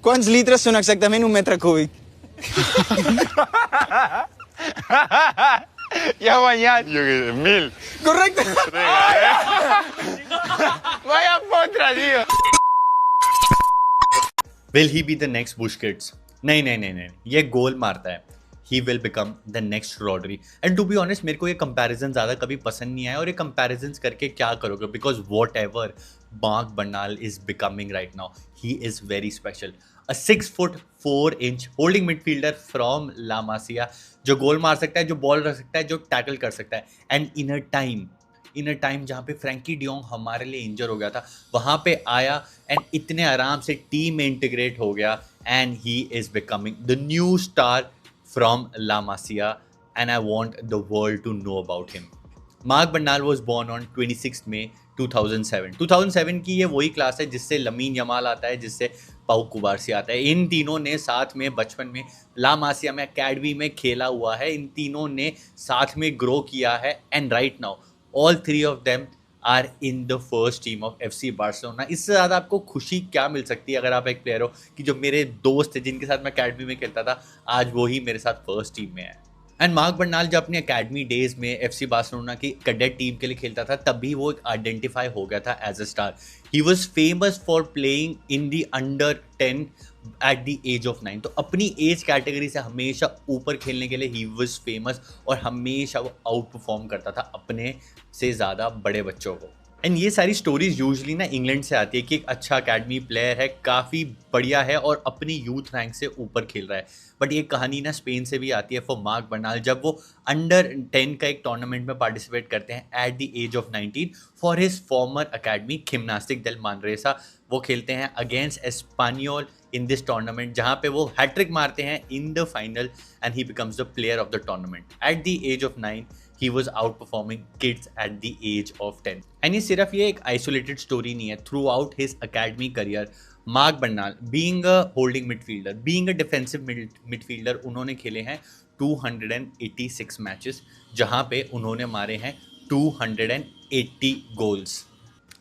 Quantos litros são exactamente 1 metro cúbico? Ya mañana. Yo qué sé, 1000. Correcto. Vaya potra, tío. Will he be the next Busquets? नहीं, ये गोल मारता है. He will become the next Rodri. And to be honest, मेरे को ये comparison ज़्यादा कभी पसंद नहीं आया. और ये comparisons करके क्या करोगे? Because whatever Marc Bernal is becoming right now, he is very special. A 6'4" holding midfielder from La Masia, जो गोल मार सकता है, जो बॉल रख सकता है, जो टैकल कर सकता है. And in a time जहाँ पे फ्रैंकी डियोंग हमारे लिए इंजर हो गया था, वहाँ पे आया एंड इतने आराम से टीम में इंटीग्रेट हो गया. And he is becoming the new star from La Masia and I want the world to know about him. Marc Bernal was born on 26 May 2007. 2007 की ये वही क्लास है जिससे लमीन यमाल आता है, जिससे पाउ कुबारसी आता है. इन तीनों ने साथ में बचपन में ला मासिया में अकेडमी में खेला हुआ है. इन तीनों ने साथ में ग्रो किया है. And right now all three of them are in the first team of FC Barcelona. इससे ज़्यादा आपको खुशी क्या मिल सकती है अगर आप एक प्लेयर हो कि जो मेरे दोस्त थे जिनके साथ मैं अकेडमी में खेलता था, आज वो ही मेरे साथ फर्स्ट टीम में है. एंड मार्क बर्नाल जब अपनी अकेडमी डेज में FC बार्सिलोना की कैडेट टीम के लिए खेलता था, तभी वो आइडेंटिफाई हो गया था as a star. He was famous for playing in the under 10 at the age of 9. तो अपनी एज कैटेगरी से हमेशा ऊपर खेलने के लिए ही वॉज फेमस और हमेशा वो आउट परफॉर्म करता था अपने से ज़्यादा बड़े बच्चों को. एंड ये सारी स्टोरीज यूजुअली ना इंग्लैंड से आती है कि एक अच्छा अकेडमी प्लेयर है, काफ़ी बढ़िया है और अपनी यूथ रैंक से ऊपर खेल रहा है. बट ये कहानी ना स्पेन से भी आती है फॉर मार्क बर्नाल, जब वो अंडर 10 का एक टूर्नामेंट में पार्टिसिपेट करते हैं at the age of 19 for his former academy Gimnastic del Manresa. वो खेलते हैं against Espanyol in this tournament, जहाँ पे वो हैट्रिक मारते हैं in the final and he becomes the player of the tournament. At the age of 9 he was outperforming kids at the age of 10. And ये सिर्फ ये एक isolated story नहीं है. Throughout his academy career, Marc Bernal, being a holding midfielder, being a defensive midfielder, उन्होंने खेले हैं 286 matches, जहाँ पे उन्होंने मारे हैं 280 goals.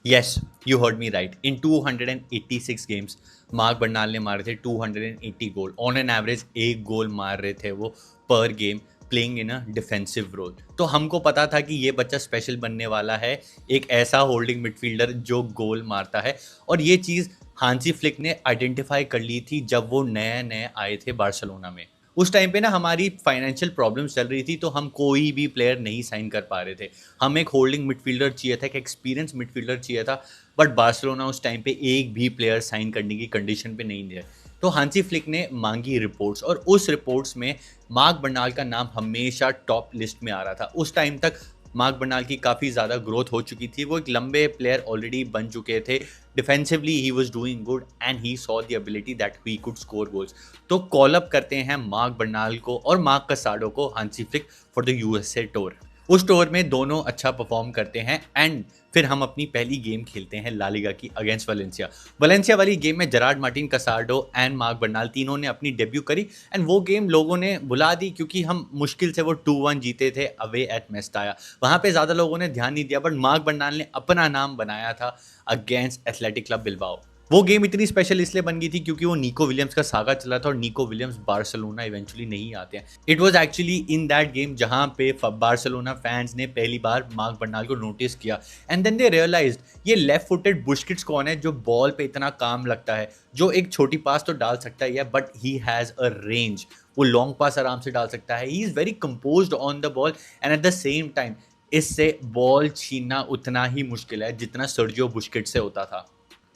Yes, you heard me right. In 286 games, mark Bernal ने मारे थे 280 गोल. ऑन एन एवरेज एक गोल मार रहे थे वो पर game, playing in a defensive role. तो हमको पता था कि ये बच्चा स्पेशल बनने वाला है, एक ऐसा होल्डिंग मिडफील्डर जो गोल मारता है. और ये चीज़ हांसी फ्लिक ने आइडेंटिफाई कर ली थी जब वो नए आए थे बार्सिलोना में. उस टाइम पे ना हमारी फाइनेंशियल प्रॉब्लम्स चल रही थी, तो हम कोई भी प्लेयर नहीं साइन कर पा रहे थे. हम एक होल्डिंग मिडफील्डर चाहिए था, एक एक्सपीरियंस मिडफील्डर चाहिए था. बट बार्सिलोना उस टाइम पे एक भी प्लेयर साइन करने की कंडीशन पे नहीं थे. तो हांसी फ्लिक ने मांगी रिपोर्ट्स और उस रिपोर्ट्स में मार्क बर्नाल का नाम हमेशा टॉप लिस्ट में आ रहा था. उस टाइम तक मार्क बर्नाल की काफ़ी ज़्यादा ग्रोथ हो चुकी थी. वो एक लंबे प्लेयर ऑलरेडी बन चुके थे. Defensively he was doing good and he saw the ability that he could score goals. तो कॉल अप करते हैं मार्क बर्नाल को और मार्क कसाडो को Hansi Flick for the USA tour. उस टूर में दोनों अच्छा परफॉर्म करते हैं एंड फिर हम अपनी पहली गेम खेलते हैं ला लीगा की अगेंस्ट वलेंसिया वाली गेम में Gerrard Martin, कसाडो and Marc Bernal तीनों ने अपनी डेब्यू करी. एंड वो गेम लोगों ने बुला दी क्योंकि हम मुश्किल से वो 2-1 जीते थे अवे एट मेस्टाया. वहाँ पे ज़्यादा लोगों ने ध्यान नहीं दिया, बट मार्क बर्नाल ने अपना नाम बनाया था अगेंस्ट एथलेटिक क्लब बिल्बाओ. वो गेम इतनी स्पेशल इसलिए बन गई थी क्योंकि वो निको विलियम्स का सागा चला था और निको विलियम्स बार्सिलोना इवेंचुअली नहीं आते हैं. It was actually in that game जहां पे बार्सिलोना फैंस ने पहली बार मार्क बर्नाल को नोटिस किया एंड देन दे रियलाइज्ड ये लेफ्ट फुटेड बुस्केट्स कौन है जो बॉल पे इतना काम लगता है, जो एक छोटी पास तो डाल सकता है but he has a range. वो लॉन्ग पास आराम से डाल सकता है. He is very composed on the ball and at the same time इससे बॉल छीनना उतना ही मुश्किल है जितना सर्जियो बुस्केट से होता था.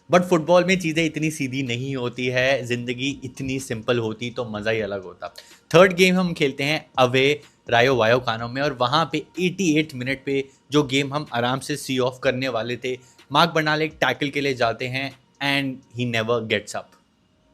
बट फुटबॉल में चीज़ें इतनी सीधी नहीं होती है, ज़िंदगी इतनी सिंपल होती तो मज़ा ही अलग होता. थर्ड गेम हम खेलते हैं अवे रायो वायोकानो में और वहाँ पे 88 मिनट पे जो गेम हम आराम से सी ऑफ करने वाले थे, मार्क बर्नाल एक टैकल के लिए जाते हैं and he never gets up.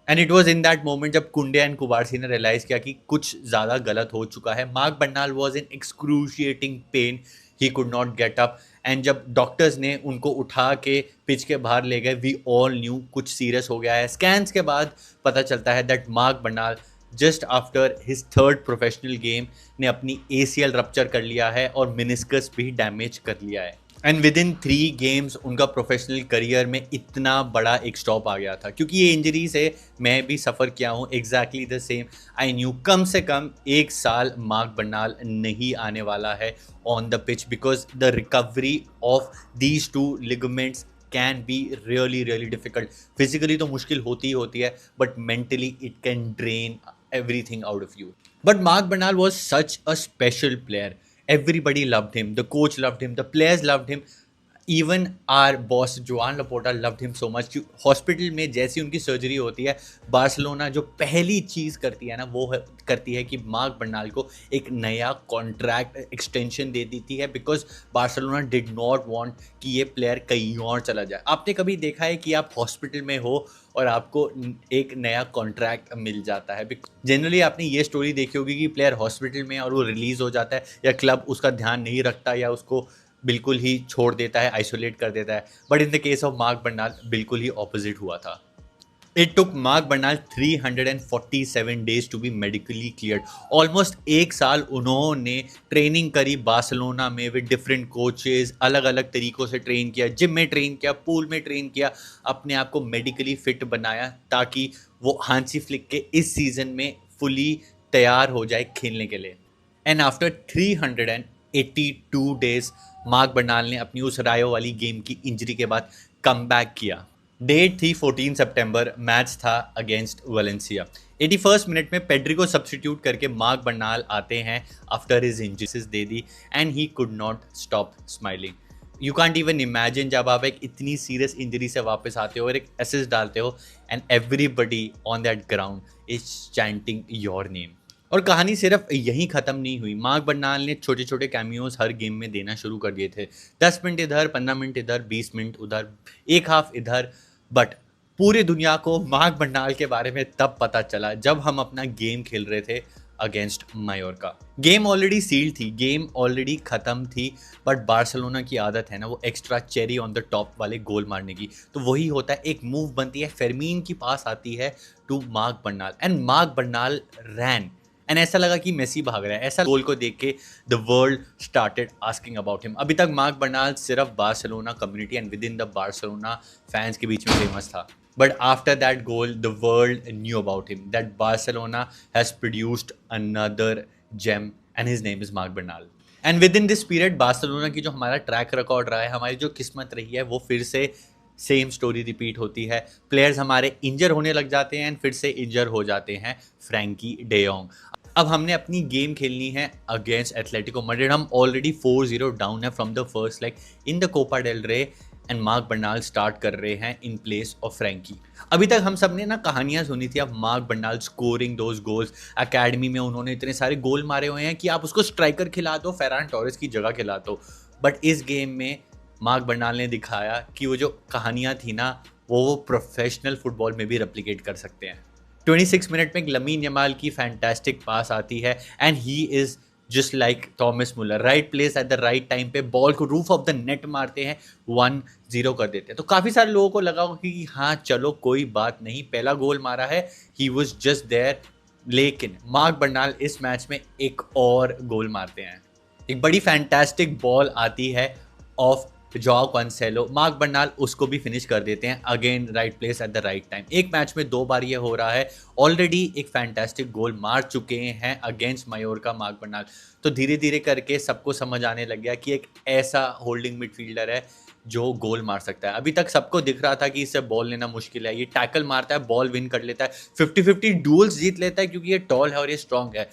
And it was in that moment जब कुंडे एंड कुबारसी ने रियलाइज़ किया कि कुछ ज़्यादा गलत हो चुका है. Mark Bernal was in excruciating pen, he could not get up. And जब डॉक्टर्स ने उनको उठा के पिच के बाहर ले गए, वी ऑल न्यू कुछ सीरियस हो गया है. स्कैन्स के बाद पता चलता है that mark Bernal just after his third professional game ने अपनी ACL रप्चर कर लिया है और मेनिस्कस भी डैमेज कर लिया है. एंड विद इन 3 गेम्स उनका प्रोफेशनल करियर में इतना बड़ा एक स्टॉप आ गया था, क्योंकि ये इंजरी से मैं भी सफ़र किया हूँ exactly the same. I knew कम से कम 1 साल मार्क बर्नाल नहीं आने वाला है on the pitch, because the recovery of these 2 ligaments can be really really difficult. Physically तो मुश्किल होती ही होती है, but mentally it can drain everything out of you. But Mark Bernal was such a special player. Everybody loved him. The coach loved him. The players loved him. Even our boss Joan Laporta loved him so much. Hospital में जैसी उनकी surgery होती है, Barcelona जो पहली चीज़ करती है ना, वो करती है कि मार्क बर्नाल को एक नया कॉन्ट्रैक्ट एक्सटेंशन दे देती है, because Barcelona did not want कि ये प्लेयर कहीं और चला जाए। आपने कभी देखा है कि आप हॉस्पिटल में हो और आपको एक नया कॉन्ट्रैक्ट मिल जाता है? जनरली आपने ये स्टोरी देखी होगी कि प्लेयर हॉस्पिटल में और वो रिलीज़ हो जाता है, या क्लब उसका ध्यान नहीं रखता, या उसको बिल्कुल ही छोड़ देता है, आइसोलेट कर देता है। But in the case of Marc Bernal बिल्कुल ही ऑपोजिट हुआ था। It took Marc Bernal 347 days to be medically cleared. Almost 1 साल उन्होंने ट्रेनिंग करी बार्सिलोना में विद डिफरेंट कोचेज, अलग अलग तरीक़ों से ट्रेन किया, जिम में ट्रेन किया, पूल में ट्रेन किया, अपने आप को मेडिकली फिट बनाया ताकि वो हांसी फ्लिक के इस सीज़न में फुली तैयार हो जाए खेलने के लिए। And after 382 days mark Bernal ने अपनी उस रायो वाली गेम की इंजरी के बाद कम बैक किया। डेट थी 14 सितंबर, मैच था अगेंस्ट वैलेंसिया। 81 मिनट में पेड्री को सब्सटीट्यूट करके मार्क बर्नाल आते हैं after his injuries they the, and he could not stop smiling. You can't even imagine जब आप एक इतनी सीरियस इंजरी से वापस आते हो और एक असिस्ट डालते हो, and everybody on that ground is chanting your name. और कहानी सिर्फ यहीं ख़त्म नहीं हुई। मार्क बर्नाल ने छोटे छोटे कैमियोज हर गेम में देना शुरू कर दिए थे। 10 मिनट इधर, 15 मिनट इधर, 20 मिनट उधर, एक हाफ इधर। बट पूरी दुनिया को मार्क बर्नाल के बारे में तब पता चला जब हम अपना गेम खेल रहे थे against Majorca. Game already sealed थी, गेम ऑलरेडी ख़त्म थी, बट बार्सिलोना की आदत है ना वो extra cherry on the top वाले गोल मारने की। तो वही होता है, एक मूव बनती है, फेरमीन की पास आती है to Marc Bernal, and Marc Bernal ran, and ऐसा लगा कि मेसी भाग रहा है। ऐसा गोल को देख के the world started asking about him. अभी तक मार्क बर्नाल सिर्फ Barcelona community and within the Barcelona fans के बीच में फेमस था, but after that goal the world knew about him, that Barcelona has produced another gem and his name is Marc Bernal. And within this period Barcelona की जो हमारा track record रहा है, हमारी जो किस्मत रही है, वो फिर से सेम स्टोरी रिपीट होती है। प्लेयर्स हमारे इंजर होने लग जाते हैं एंड फिर से इंजर हो जाते हैं फ्रैंकी डे योंग। अब हमने अपनी गेम खेलनी है अगेंस्ट एथलेटिको मैड्रिड। हम ऑलरेडी 4-0 डाउन है from the first leg in the Copa del Rey, and Marc Bernal start कर रहे हैं इन प्लेस ऑफ फ्रैंकी। अभी तक हम सब ने ना कहानियां सुनी थी अब mark Bernal scoring those goals. Academy में उन्होंने इतने सारे गोल मारे हुए हैं कि आप उसको स्ट्राइकर खिला दो, फेरान टोरेस की जगह खिला दो। बट इस गेम में मार्क बर्नाल ने दिखाया कि वो जो कहानियाँ थी ना, वो प्रोफेशनल फुटबॉल में भी रेप्लिकेट कर सकते हैं। 26 मिनट में लमीन यमाल की फैंटास्टिक पास आती है, and he is just like Thomas Muller, right place at the right time पे बॉल को रूफ ऑफ द नेट मारते हैं, 1-0 कर देते हैं। तो काफ़ी सारे लोगों को लगा होगा कि हाँ चलो कोई बात नहीं, पहला गोल मारा है, ही वॉज जस्ट देयर। लेकिन मार्क बर्नाल इस मैच में एक और गोल मारते हैं। एक बड़ी फैंटास्टिक बॉल आती है ऑफ जॉao कैंसेलो, मार्क बर्नाल उसको भी फिनिश कर देते हैं, again right place at the right time. एक मैच में 2 बार ये हो रहा है। ऑलरेडी एक फैंटास्टिक गोल मार चुके हैं अगेंस्ट मायोर्का मार्क बर्नाल। तो धीरे धीरे करके सबको समझ आने लग गया कि एक ऐसा होल्डिंग मिडफील्डर है जो गोल मार सकता है। अभी तक सबको दिख रहा था कि इससे बॉल लेना मुश्किल है, ये टैकल मारता है, बॉल विन कर लेता है, 50-50 डुअल्स जीत लेता है क्योंकि ये टॉल है और ये स्ट्रॉन्ग है,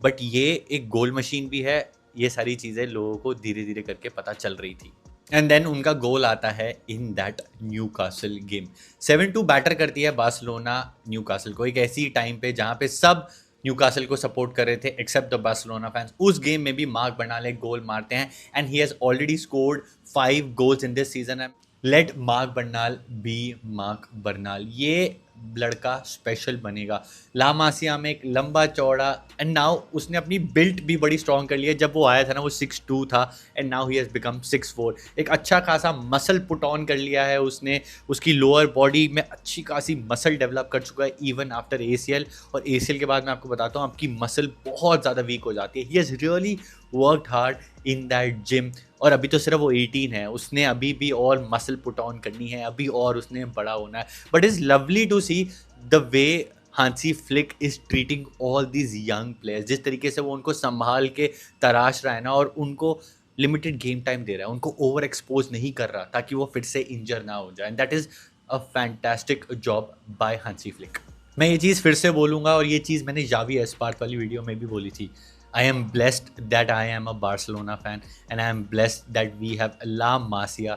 बट ये एक गोल मशीन भी है। ये सारी चीज़ें लोगों को धीरे धीरे करके पता चल रही थी। एंड देन उनका गोल आता है in that Newcastle game. 7-2 batter करती है बार्सिलोना न्यूकासल को, एक ऐसी टाइम पे जहाँ पे सब न्यूकासल को सपोर्ट कर रहे थे एक्सेप्ट द बार्सिलोना फैंस। उस गेम में भी मार्क बर्नाल एक गोल मारते हैं, and he has already scored 5 goals in this season. Let Marc Bernal be Marc Bernal. ये लड़का स्पेशल बनेगा। ला मासिया में एक लंबा चौड़ा, एंड नाउ उसने अपनी बिल्ट भी बड़ी स्ट्रॉन्ग कर ली है। जब वो आया था ना वो 6'2" था, and now he has become 6'4". एक अच्छा खासा मसल पुट ऑन कर लिया है उसने, उसकी लोअर बॉडी में अच्छी खासी मसल डेवलप कर चुका है इवन आफ्टर ACL। और ACL के बाद मैं आपको बताता हूँ आपकी मसल बहुत ज़्यादा वीक हो जाती है। He has really worked hard in that gym, और अभी तो सिर्फ वो 18 है, उसने अभी भी और मसल पुट ऑन करनी है, अभी और उसने बड़ा होना है. But is lovely to see the way Hansi Flick is treating all these young players. जिस तरीके से वो उनको संभाल के तराश रहा है ना, और उनको लिमिटेड गेम टाइम दे रहा है, उनको ओवर एक्सपोज नहीं कर रहा ताकि वो फिर से इंजर ना हो जाए. And that is a fantastic job by Hansi Flick. मैं ये चीज़ फिर से बोलूँगा, और ये चीज़ मैंने जावी एस्पार्ट वाली वीडियो में भी बोली थी. I am blessed that I am a Barcelona fan and I am blessed that we have La Masia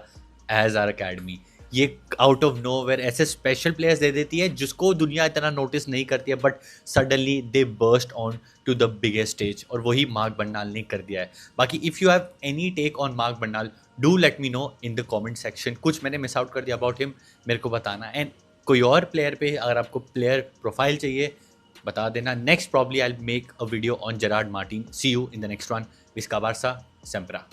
as our academy. ये आउट ऑफ नोवेयर ऐसे स्पेशल प्लेयर्स दे देती है जिसको दुनिया इतना नोटिस नहीं करती है, but suddenly they burst on to the biggest stage, और वही मार्क बर्नाल ने कर दिया है. बाकी if you have any take on Marc Bernal, do let me know in the comment section. कुछ मैंने मिस आउट कर दिया अबाउट हिम, मेरे को बताना. एंड कोई और प्लेयर पे अगर आपको प्लेयर प्रोफाइल चाहिए बता देना. Next probably I make a video on Gerard Martin. See you in the next one. विस्का बार्सा, सेम्प्रा.